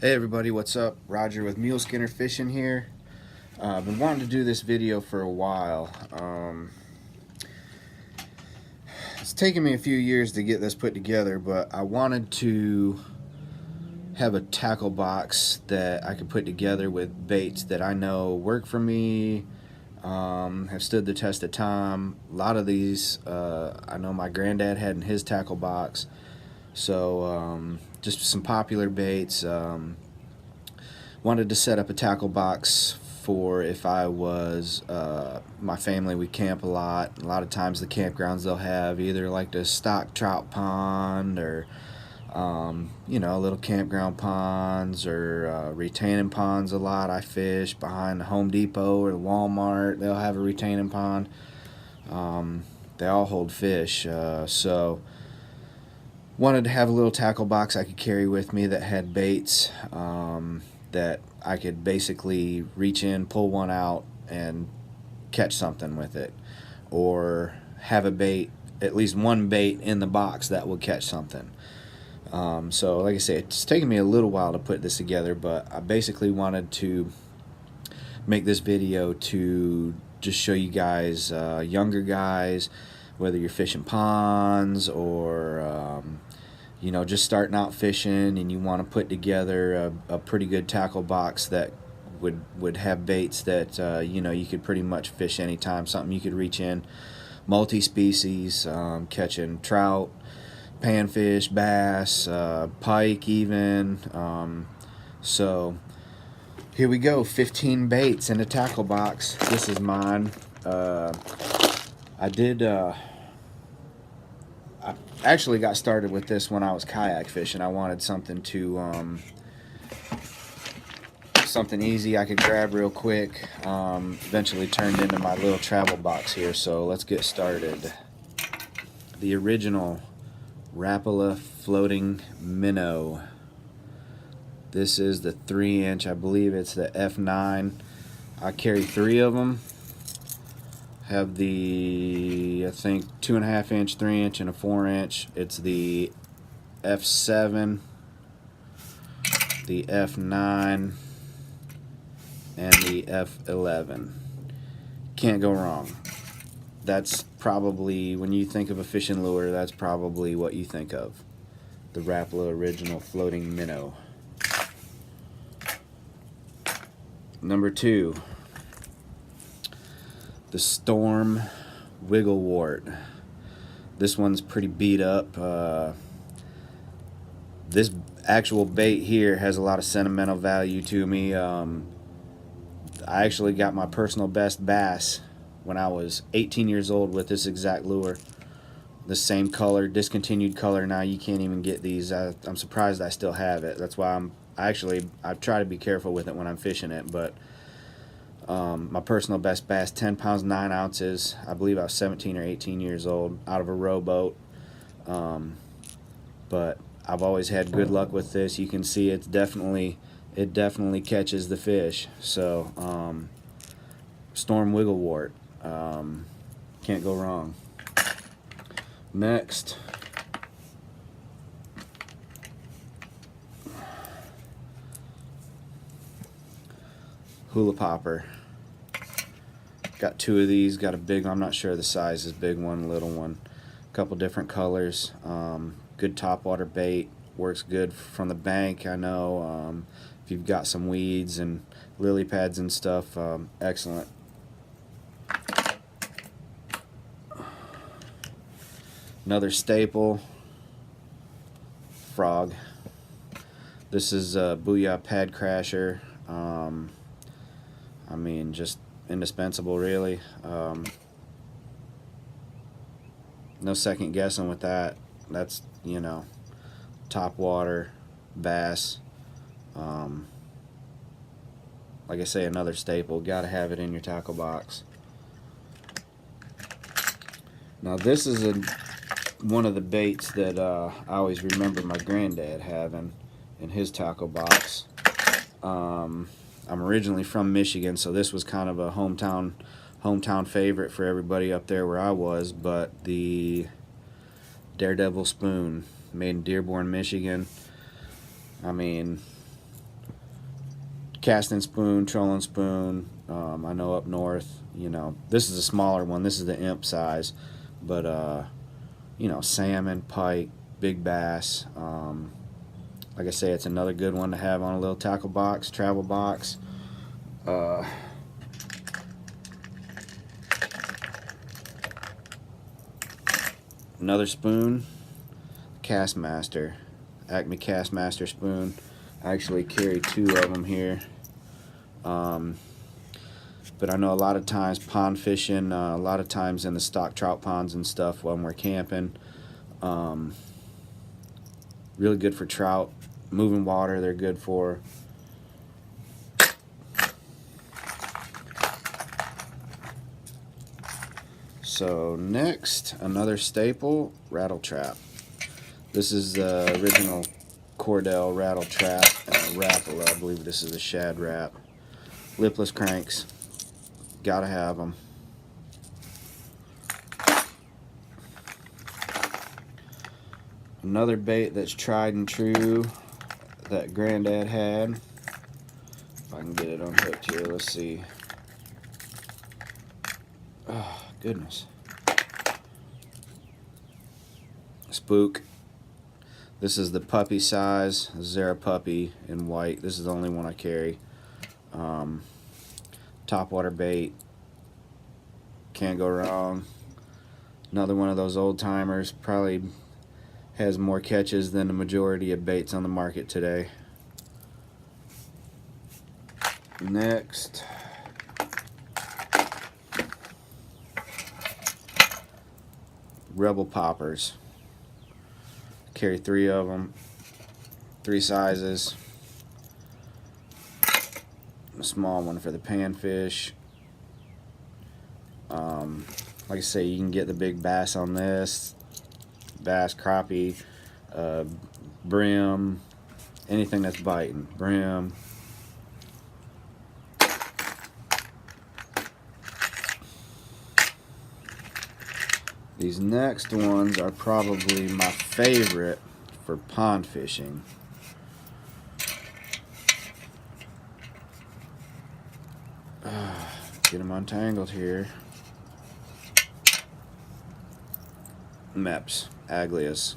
Hey everybody, what's up? Roger with Mule Skinner Fishing here. I've been wanting to do this video for a while. It's taken me a few years to get this put together, but I wanted to have a tackle box that I could put together with baits that I know work for me, have stood the test of time. A lot of these I know my granddad had in his tackle box. So just some popular baits. Wanted to set up a tackle box for if I was my family. We camp a lot of times the campgrounds they'll have either like the stock trout pond or little campground ponds or retaining ponds. A lot I fish behind the Home Depot or the Walmart. They'll have a retaining pond. They all hold fish, so wanted to have a little tackle box I could carry with me that had baits, that I could basically reach in, pull one out, and catch something with it, or have a bait, at least one bait in the box that would catch something. So like I say, it's taken me a little while to put this together, but I basically wanted to make this video to just show you guys, younger guys, whether you're fishing ponds or just starting out fishing and you want to put together a pretty good tackle box that would have baits that you could pretty much fish anytime, something you could reach in, multi-species, catching trout, panfish, bass, pike even. So here we go, 15 baits in a tackle box. This is mine. I actually got started with this when I was kayak fishing. I wanted something something easy I could grab real quick. Eventually turned into my little travel box here. So let's get started. The original Rapala floating minnow. This is the 3-inch. I believe it's the F9. I carry 3 of them. Have the, I think, 2.5-inch, 3-inch, and a 4-inch. It's the F7, the F9, and the F11. Can't go wrong. That's probably, when you think of a fishing lure, that's probably what you think of. The Rapala original floating minnow. Number 2. The Storm Wigglewort. This one's pretty beat up. This actual bait here has a lot of sentimental value to me. I actually got my personal best bass when I was 18 years old with this exact lure. The same color, discontinued color now. You can't even get these. I'm surprised I still have it. That's why I try to be careful with it when I'm fishing it, but my personal best bass, 10 pounds 9 ounces. I believe I was 17 or 18 years old, out of a rowboat. But I've always had good luck with this. You can see it definitely catches the fish. So Storm Wigglewort, can't go wrong. Next, Hula Popper. Got 2 of these. Got a big one. I'm not sure the size is big one, little one. A couple different colors. Good topwater bait. Works good from the bank. I know if you've got some weeds and lily pads and stuff, excellent. Another staple, Frog. This is a Booyah Pad Crasher. I mean, just indispensable, really. No second guessing with that. That's, top water bass. Like I say, another staple. Got to have it in your tackle box. Now this is one of the baits that I always remember my granddad having in his tackle box. I'm originally from Michigan, so this was kind of a hometown favorite for everybody up there where I was. But the Daredevil spoon, made in Dearborn, Michigan. I mean, casting spoon, trolling spoon. I know up north, you know, this is a smaller one. This is the imp size, but you know, salmon, pike, big bass. Like I say, it's another good one to have on a little tackle box, travel box. Another spoon, Castmaster, Acme Castmaster spoon. I actually carry 2 of them here. But I know a lot of times pond fishing, a lot of times in the stock trout ponds and stuff when we're camping, really good for trout. Moving water, they're good for. So next, another staple, rattle trap. This is the original Cordell rattle trap, Rapala. I believe this is a shad wrap. Lipless cranks, gotta have them. Another bait that's tried and true that Granddad had. If I can get it unhooked here, let's see. Oh, goodness. Spook. This is the puppy size, Zara puppy in white. This is the only one I carry. Topwater bait. Can't go wrong. Another one of those old timers. Probably has more catches than the majority of baits on the market today. Next, Rebel poppers. Carry 3 of them, 3 sizes. A small one for the panfish. Like I say, you can get the big bass on this. Bass, crappie, brim, anything that's biting. Brim. These next ones are probably my favorite for pond fishing. Get them untangled here. Mepps, Aglias.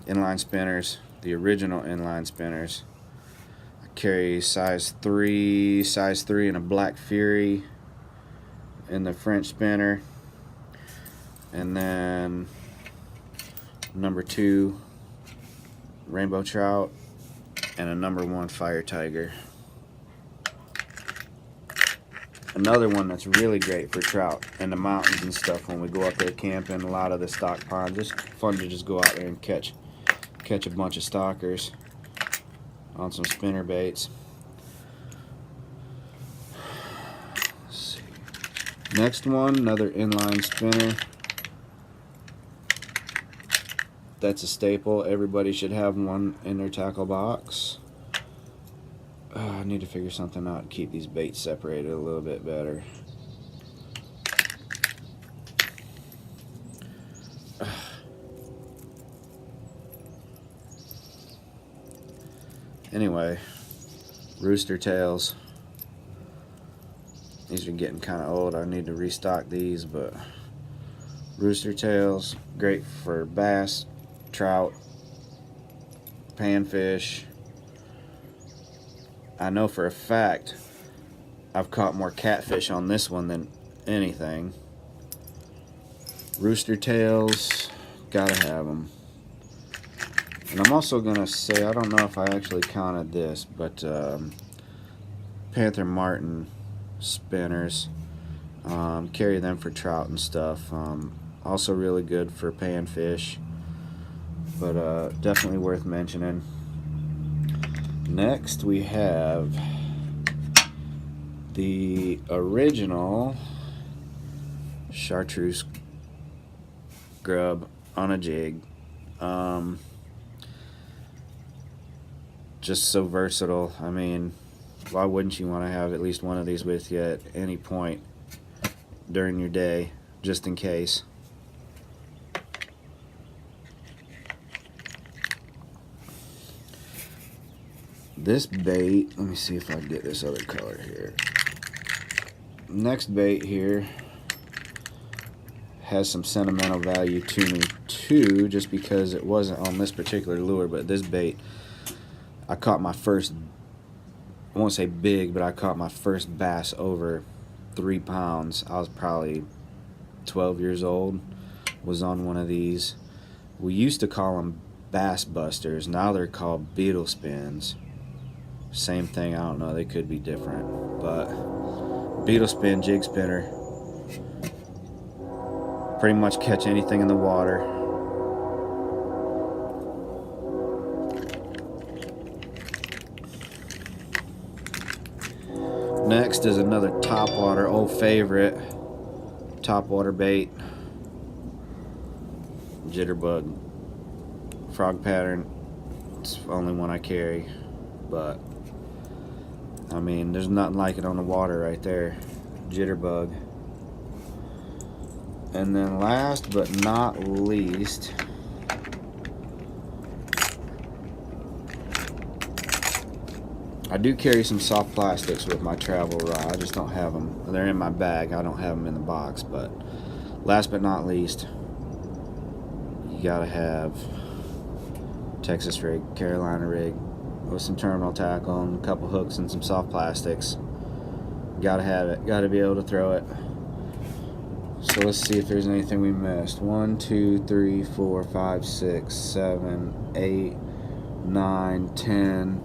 Inline spinners, the original inline spinners. I carry size 3 in a Black Fury in the French spinner, and then number 2 rainbow trout, and a number 1 fire tiger. Another one that's really great for trout in the mountains and stuff when we go up there camping, a lot of the stock ponds. It's fun to just go out there and catch a bunch of stockers on some spinner baits. Let's see. Next one, another inline spinner. That's a staple. Everybody should have one in their tackle box. I need to figure something out to keep these baits separated a little bit better. Anyway, rooster tails. These are getting kind of old. I need to restock these, but rooster tails, great for bass, trout, panfish. I know for a fact I've caught more catfish on this one than anything. Rooster tails, gotta have them. And I'm also gonna say, I don't know if I actually counted this, but Panther Martin spinners, carry them for trout and stuff. Also really good for panfish, but definitely worth mentioning. Next we have the original chartreuse grub on a jig. Just so versatile. I mean, why wouldn't you want to have at least one of these with you at any point during your day, just in case? This bait, let me see if I can get this other color here. Next bait here has some sentimental value to me too, just because it wasn't on this particular lure, but this bait, I caught my first, I won't say big, but I caught my first bass over 3 pounds. I was probably 12 years old, was on one of these. We used to call them bass busters, now they're called beetle spins. Same thing, I don't know, they could be different, but beetle spin jig spinner. Pretty much catch anything in the water. Next is another topwater, old favorite, topwater bait. Jitterbug frog pattern. It's the only one I carry, but I mean, there's nothing like it on the water right there. Jitterbug. And then last but not least, I do carry some soft plastics with my travel rod. I just don't have them. They're in my bag. I don't have them in the box. But last but not least, you gotta have Texas rig, Carolina rig with some terminal tackle and a couple hooks and some soft plastics. Gotta have it. Gotta be able to throw it. So let's see if there's anything we missed. 1, 2, 3, 4, 5, 6, 7, 8, 9, 10,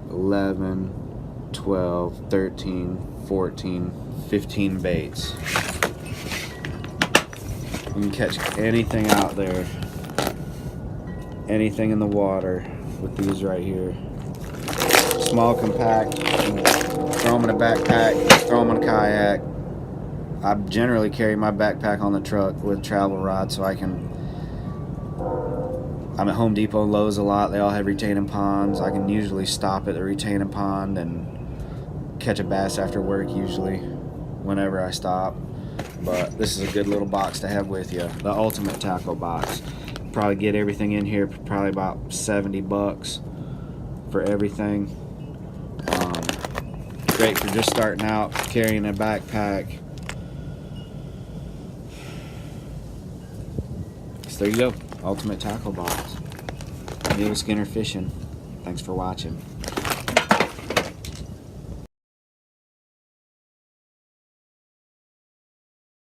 11, 12, 13, 14, 15 baits. You can catch anything out there, anything in the water with these right here. Small, compact, throw them in a backpack, throw them in a kayak. I generally carry my backpack on the truck with travel rod, so I'm at Home Depot and Lowe's a lot. They all have retaining ponds. I can usually stop at the retaining pond and catch a bass after work, usually, whenever I stop. But this is a good little box to have with you. The ultimate tackle box. Probably get everything in here, probably about 70 bucks for everything. Great for just starting out, carrying a backpack. So there you go, ultimate tackle box. Neil Skinner Fishing. Thanks for watching.